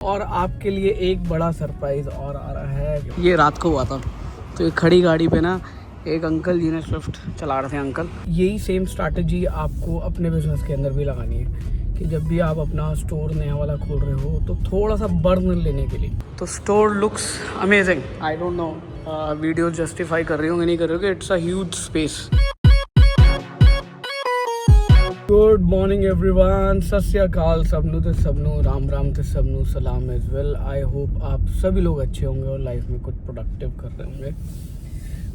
और आपके लिए एक बड़ा सरप्राइज और आ रहा है। ये रात को हुआ था। तो एक खड़ी गाड़ी पे ना एक अंकल जी ने स्विफ्ट चला रहे थे अंकल। यही सेम स्ट्रैटेजी आपको अपने बिजनेस के अंदर भी लगानी है कि जब भी आप अपना स्टोर नया वाला खोल रहे हो तो थोड़ा सा बर्न लेने के लिए। तो store looks amazing. I don't know video justify कर रही होंगे नहीं कर रही होंगे। It's a huge space. Good morning everyone, सत श्री अकाल सबनू ते सबनू, राम राम ते सबनू, सलाम एज वेल। आई होप आप सभी लोग अच्छे होंगे और लाइफ में कुछ प्रोडक्टिव कर रहे होंगे।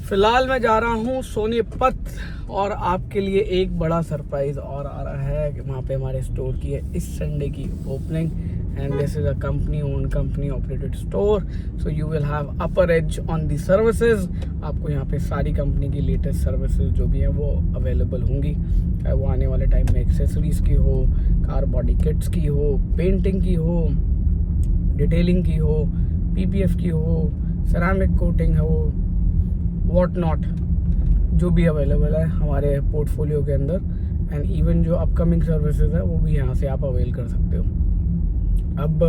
फिलहाल मैं जा रहा हूँ सोनीपत और आपके लिए एक बड़ा सरप्राइज और आ रहा है। वहाँ पे हमारे स्टोर की है इस संडे की opening and this is a company own company operated store. So you will have upper as on the services. आपको यहाँ पे सारी कंपनी की लेटेस्ट सर्विसेज जो भी हैं वो अवेलेबल होंगी। चाहे वो आने वाले टाइम में एक्सेसरीज़ की हो, कार बॉडी किट्स की हो, पेंटिंग की हो, डिटेलिंग की हो, पीपीएफ की हो, सेरामिक कोटिंग हो, वॉट नॉट, जो भी अवेलेबल है हमारे पोर्टफोलियो के अंदर। एंड इवन जो अपकमिंग सर्विसेज है वो भी यहाँ से आप अवेल कर सकते हो। अब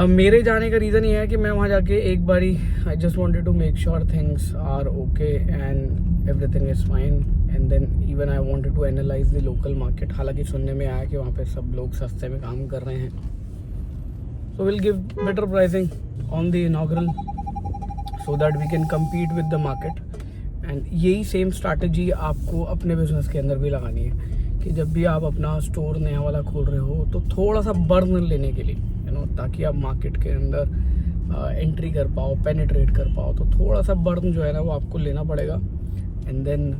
मेरे जाने का रीज़न ये है कि मैं वहाँ जाके एक बारी I just wanted to make sure things are okay and everything is fine and then even I wanted to analyse the local market. हालांकि सुनने में आया कि वहाँ पे सब लोग सस्ते में काम कर रहे हैं। So will give better pricing on the inaugural so that we can compete with the market। and यही सेम स्ट्रैटेजी आपको अपने बिजनेस के अंदर भी लगानी है कि जब भी आप अपना स्टोर नया वाला खोल रहे हो तो थोड़ा सा बर्न लेने के लिए ताकि आप मार्केट के अंदर एंट्री कर पाओ, पेनिट्रेट कर पाओ। तो थोड़ा सा बर्न जो है ना वो आपको लेना पड़ेगा एंड देन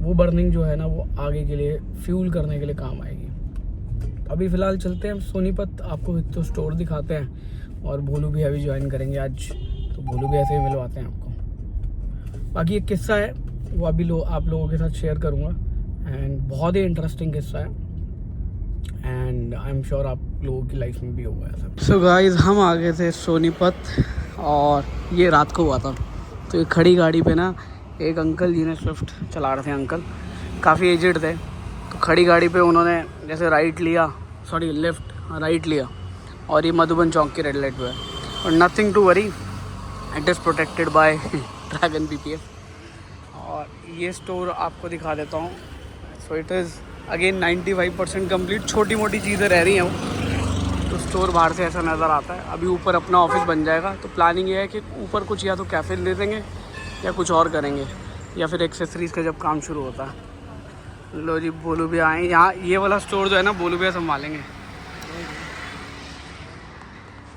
वो बर्निंग जो है ना वो आगे के लिए फ्यूल करने के लिए काम आएगी। अभी फ़िलहाल चलते हैं आप आपको एक तो स्टोर दिखाते हैं और भोलू भी अभी ज्वाइन करेंगे आज, तो भोलू भी ऐसे ही मिलवाते हैं आपको। बाकी एक किस्सा है वो अभी आप लोगों के साथ शेयर करूँगा एंड बहुत ही इंटरेस्टिंग किस्सा है एंड आई एम श्योर आप लोगों की लाइफ में भी होगा ऐसा। सो गाइस हम आ गए थे सोनीपत और ये रात को हुआ था। तो एक खड़ी गाड़ी पे ना एक अंकल जी ने स्विफ्ट चला रहे थे अंकल, काफ़ी एजेड थे। तो खड़ी गाड़ी पे उन्होंने जैसे लेफ़्ट राइट लिया और ये मधुबन चौक की रेड लाइट पे है। और nothing to worry, it is protected by dragon PPF. और ये स्टोर आपको दिखा देता हूँ। So it is again 95% complete. छोटी मोटी चीज़ें रह रही हैं वो। तो स्टोर बाहर से ऐसा नज़र आता है। अभी ऊपर अपना ऑफिस बन जाएगा तो प्लानिंग ये है कि ऊपर कुछ या तो कैफ़े दे देंगे या कुछ और करेंगे या फिर एक्सेसरीज़ का जब काम शुरू होता है। लो जी, बोलू भी आए यहाँ। ये वाला स्टोर जो है ना बोलू भैया संभालेंगे।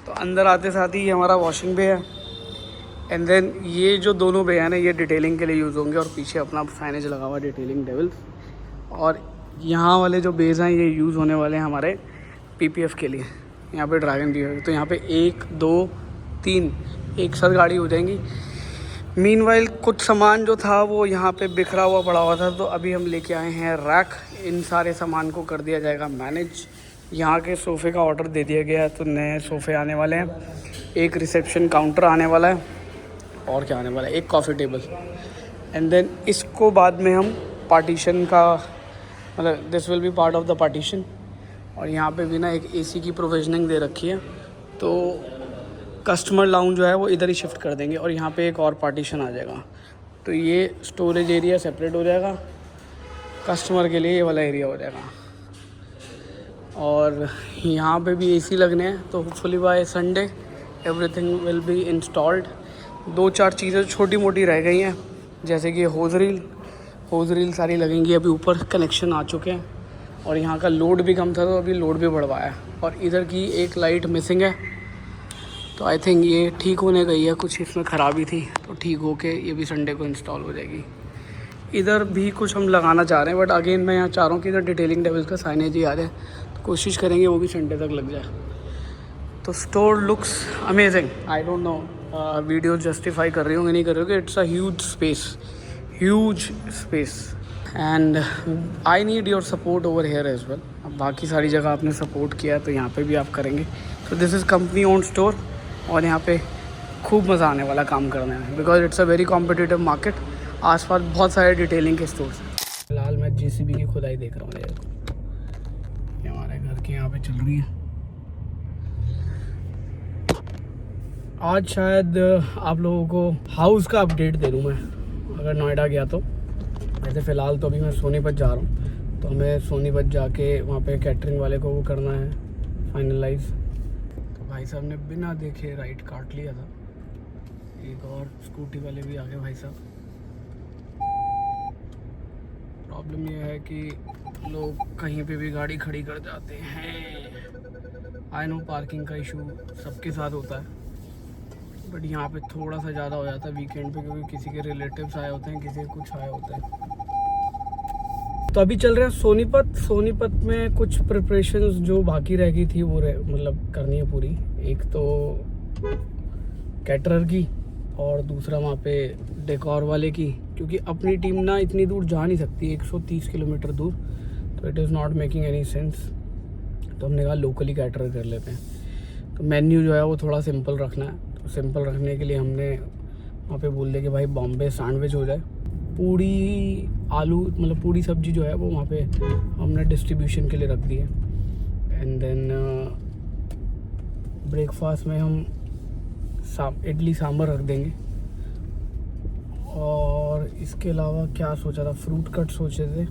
तो अंदर आते साथ ही ये हमारा वॉशिंग बे है एंड देन ये जो दोनों बे हैं ना ये डिटेलिंग के लिए यूज़ होंगे और पीछे अपना साइनेज लगा हुआ डिटेलिंग डेविल्स। और यहाँ वाले जो बेस हैं ये यूज़ होने वाले हैं हमारे पीपीएफ के लिए। यहाँ पे ड्रैगन पीपीएफ, तो यहाँ पे 1 2 3 एक साथ गाड़ी हो जाएंगी। मीनवाइल कुछ सामान जो था वो यहाँ पे बिखरा हुआ पड़ा हुआ था, तो अभी हम लेके आए हैं रैक। इन सारे सामान को कर दिया जाएगा मैनेज। यहाँ के सोफ़े का ऑर्डर दे दिया गया है तो नए सोफ़े आने वाले हैं। एक रिसेप्शन काउंटर आने वाला है और क्या आने वाला है, एक कॉफ़ी टेबल। एंड देन इसको बाद में हम पार्टीशन का मतलब this will be part of the partition. और यहाँ पे भी ना एक एसी की प्रोविजनिंग दे रखी है तो कस्टमर लाउंज जो है वो इधर ही शिफ्ट कर देंगे और यहाँ पे एक और पार्टीशन आ जाएगा। तो ये स्टोरेज एरिया सेपरेट हो जाएगा, कस्टमर के लिए ये वाला एरिया हो जाएगा। और यहाँ पे भी एसी लगने हैं तो hopefully by Sunday everything will be installed. 2-4 चीज़ें छोटी मोटी रह गई हैं जैसे कि होज़ रील सारी लगेंगी। अभी ऊपर कनेक्शन आ चुके हैं और यहाँ का लोड भी कम था तो अभी लोड भी बढ़वाया है। और इधर की एक लाइट मिसिंग है तो आई थिंक ये ठीक होने गई है। कुछ इसमें ख़राबी थी तो ठीक होके ये भी संडे को इंस्टॉल हो जाएगी। इधर भी कुछ हम लगाना चाह रहे हैं बट अगेन मैं यहाँ चाह रहा हूँ कि इधर डिटेलिंग डेविल्स का साइनेज ही आ रहा है तो कोशिश करेंगे वो भी संडे तक लग जाए। तो store looks amazing. I don't know video justify कर रही होंगे नहीं कर रही होंगे। It's a huge space and I need your support over here as well. अब बाकी सारी जगह आपने सपोर्ट किया तो यहाँ पे भी आप करेंगे। तो this is company own store और यहाँ पे खूब मज़ा आने वाला काम करने में because it's a very competitive market. आसपास बहुत सारे डिटेलिंग के स्टोर्स हैं। फिलहाल मैं जेसीबी की खुदाई देख रहा हूँ। ये हमारे घर के यहाँ पे चल रही है आज शायद आप लोगों को हाउस का अपडेट दे दूँ मैं, अगर नोएडा गया तो। वैसे फ़िलहाल तो अभी मैं सोनीपत जा रहा हूँ, तो हमें सोनीपत जाके वहाँ पे कैटरिंग वाले को वो करना है फाइनलाइज। तो भाई साहब ने बिना देखे राइट काट लिया था। एक और स्कूटी वाले भी आ गए भाई साहब। प्रॉब्लम ये है कि लोग कहीं पे भी गाड़ी खड़ी कर जाते हैं। आई नो पार्किंग का इशू सबके साथ होता है, बट यहाँ पे थोड़ा सा ज़्यादा हो जाता है वीकेंड पे, क्योंकि किसी के रिलेटिव्स आए होते हैं, किसी के कुछ आए होते हैं। तो अभी चल रहे हैं सोनीपत। सोनीपत में कुछ प्रिपरेशंस जो बाकी रह गई थी वो मतलब करनी है पूरी। एक तो कैटरर की और दूसरा वहाँ पे डेकोर वाले की, क्योंकि अपनी टीम ना इतनी दूर जा नहीं सकती, 130 किलोमीटर दूर, तो it is not making any sense. तो हमने कहा लोकली कैटरर कर लेते हैं। तो मेन्यू जो है वो थोड़ा सिंपल रखना है। तो सिंपल रखने के लिए हमने वहाँ पे बोल दिया कि भाई बॉम्बे सैंडविच हो जाए। पूड़ी आलू मतलब पूड़ी सब्जी जो है वो वहाँ पे हमने डिस्ट्रीब्यूशन के लिए रख दी है। एंड देन ब्रेकफास्ट में हम इडली सांभर रख देंगे। और इसके अलावा क्या सोचा था, फ्रूट कट सोचे थे,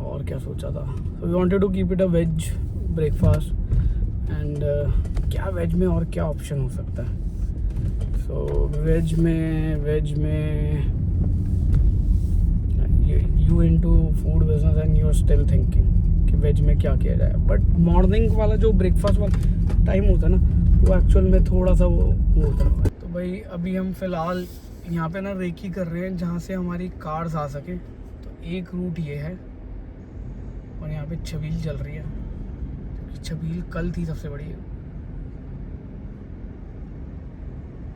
और क्या सोचा था, we wanted to keep it a veg breakfast. And क्या वेज में और क्या ऑप्शन हो सकता है। सो वेज में you into food business and you are still thinking कि वेज में क्या किया जाए। बट मॉर्निंग वाला जो ब्रेकफास्ट वाला टाइम होता है ना, वो एक्चुअल में थोड़ा सा वो होता है। तो भाई अभी हम फ़िलहाल यहाँ पे ना रेकी कर रहे हैं जहाँ से हमारी कार्स आ सके। तो एक रूट ये है, और यहाँ पे छबील चल रही है। छबील कल थी सबसे बड़ी,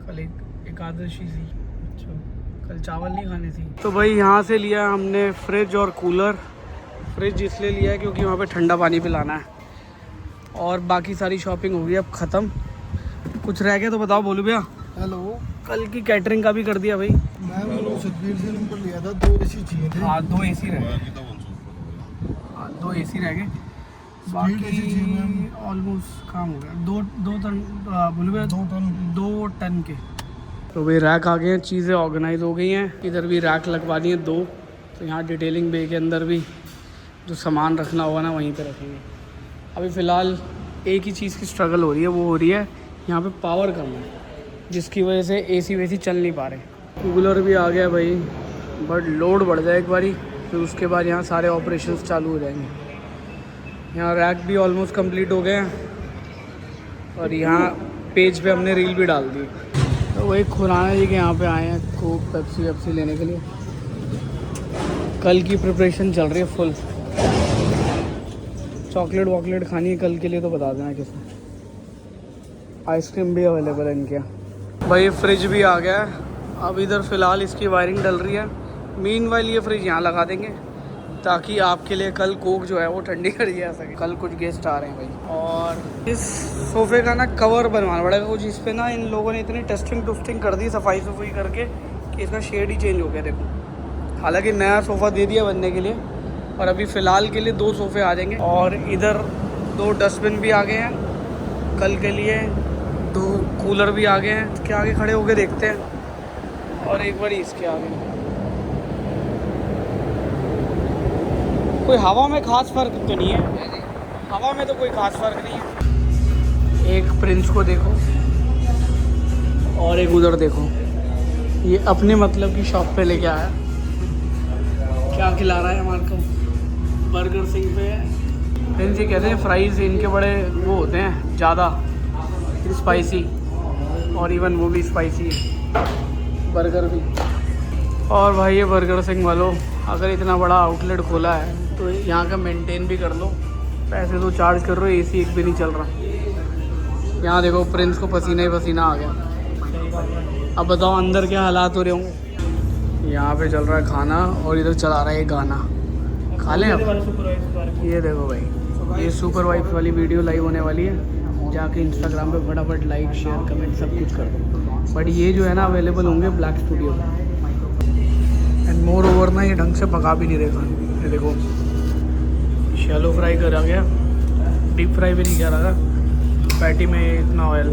कल एक एकादशी थी। अच्छा, कल चावल नहीं खाने थी। तो भाई यहाँ से लिया हमने फ्रिज और कूलर। फ्रिज इसलिए लिया है क्योंकि वहाँ पे ठंडा पानी पिलाना है, और बाकी सारी शॉपिंग हो गई अब ख़त्म। कुछ रह गया तो बताओ बोलू भैया। हेलो, कल की कैटरिंग का भी कर दिया भाई। मैं वो सतबीर से नंबर लिया था, 2 एसी चाहिए थे। हाँ 2 एसी रह गए। हाँ 2 एसी रह गए, बाकी ऑलमोस्ट काम हो गया। 2 टन बोलू भैया, 2 टन के। तो भाई रैक आ गए हैं, चीज़ें ऑर्गेनाइज हो गई हैं। इधर भी रैक लगवा दिए 2। तो यहाँ डिटेलिंग बे के अंदर भी जो सामान रखना होगा ना वहीं पे रखेंगे। अभी फ़िलहाल एक ही चीज़ की स्ट्रगल हो रही है, वो हो रही है यहाँ पे पावर कम है, जिसकी वजह से एसी वेसी चल नहीं पा रहे। कूलर भी आ गया भाई, बट लोड बढ़ जाए एक बारी, फिर उसके बाद यहाँ सारे ऑपरेशंस चालू हो जाएंगे। यहाँ रैक भी ऑलमोस्ट कंप्लीट हो गए हैं, और यहाँ पेज पे हमने रील भी डाल दी। तो वही खुराना जी के यहाँ पे आए हैं कोक पेप्सी वेप्सी लेने के लिए। कल की प्रिपरेशन चल रही है फुल। चॉकलेट वॉकलेट खानी है कल के लिए तो बता देना किसने। आइसक्रीम भी अवेलेबल है इनके यहाँ। भाई फ्रिज भी आ गया है। अब इधर फ़िलहाल इसकी वायरिंग डल रही है। मीनवाइल ये फ्रिज यहाँ लगा देंगे, ताकि आपके लिए कल कोक जो है वो ठंडी करी जा सके। कल कुछ गेस्ट आ रहे हैं भाई। और इस सोफ़े का ना कवर बनवाना पड़ेगा कुछ। इस पर ना इन लोगों ने इतनी टेस्टिंग टुस्टिंग कर दी सफाई करके कि इसका शेड ही चेंज हो गया। देखो, हालांकि नया सोफ़ा दे दिया बनने के लिए, और अभी फ़िलहाल के लिए 2 सोफ़े आ जाएंगे। और इधर 2 डस्टबिन भी आ गए हैं कल के लिए, 2 कूलर भी आ गए हैं। इसके आगे खड़े होके देखते हैं, और एक बार इसके आगे। कोई हवा में खास फ़र्क तो नहीं है, हवा में तो कोई खास फ़र्क नहीं है। एक प्रिंस को देखो, और एक उधर देखो, ये अपने मतलब की शॉप पे लेके आया। क्या खिला रहा है हमारे को? बर्गर सिंह पे प्रिंस ये कहते हैं फ्राइज़ इनके बड़े वो होते हैं ज़्यादा स्पाइसी, और इवन वो भी स्पाइसी है, बर्गर भी। और भाई ये बर्गर सिंह वालों, अगर इतना बड़ा आउटलेट खोला है तो यहाँ का मेंटेन भी कर लो। पैसे तो चार्ज कर रहे हो, एसी एक भी नहीं चल रहा। यहाँ देखो प्रिंस को पसीना ही पसीना आ गया। अब बताओ अंदर क्या हालात हो रहे होंगे। यहाँ पे चल रहा है खाना, और इधर चला रहा है गाना। खा लें अब। ये देखो भाई, ये सुपर वाइब्स वाली वीडियो लाइव होने वाली है। जाके इंस्टाग्राम पे फटाफट लाइक शेयर कमेंट सब कुछ कर दो। बट ये जो है ना अवेलेबल होंगे ब्लैक स्टूडियो में। एंड मोर ओवर ना ये ढंग से पका भी नहीं रहेगा। ये देखो शैलो फ्राई करा गया, डीप फ्राई भी नहीं करा था। पैटी में इतना ऑयल